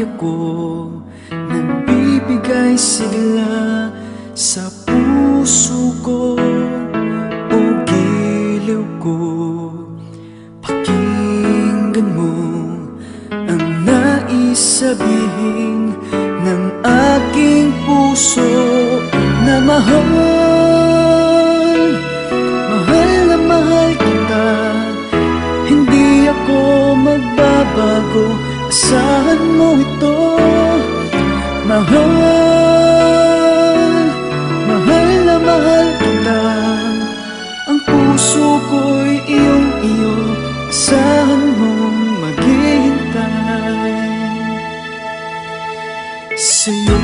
ako nagbibigay sigla sa puso ko o giliw ko. Pakinggan mo ang nais sabihin ng aking puso na mahal. Mahal na mahal kita, hindi ako magbabago, asahan mo ito. Mahal, mahal na mahal kita, ang puso ko'y iyong-iyo, asahan mong maghihintay sa'yo.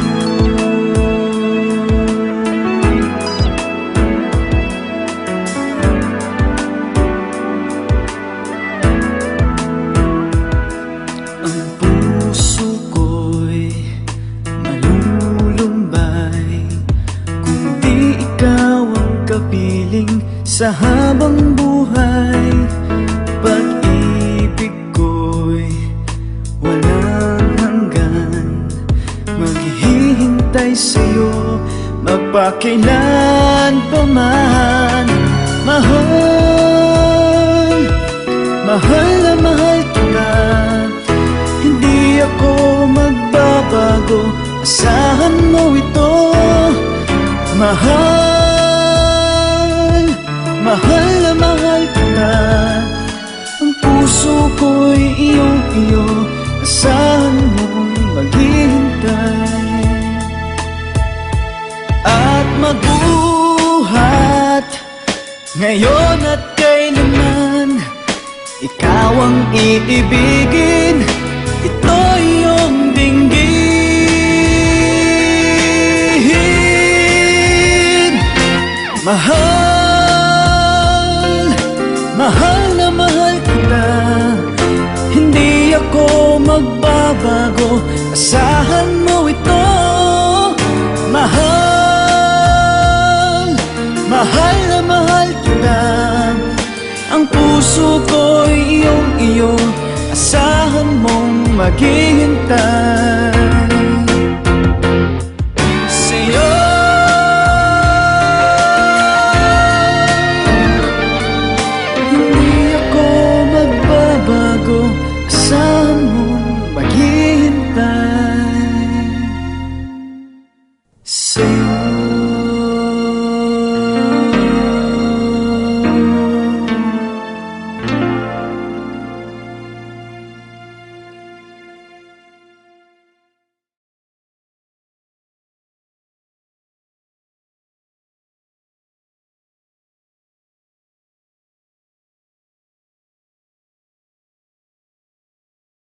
Sa habang buhay, pag-ibig ko'y walang hanggan. Maghihintay sa'yo, magpakailan pa man. Mahal, mahal na mahal kita, hindi ako magbabago, asahan mo ito. Mahal, mahal na mahal kita, ang puso ko'y iyong-iyo, asahan mong maghihintay. At magbuhat ngayon at kailanman, ikaw ang iibigin, ito iyong dinggin. Mahal, mahal na mahal kita, hindi ako magbabago, asahan mo ito. Mahal, mahal na mahal kita, ang puso ko'y iyong-iyo, asahan mong maghihintay.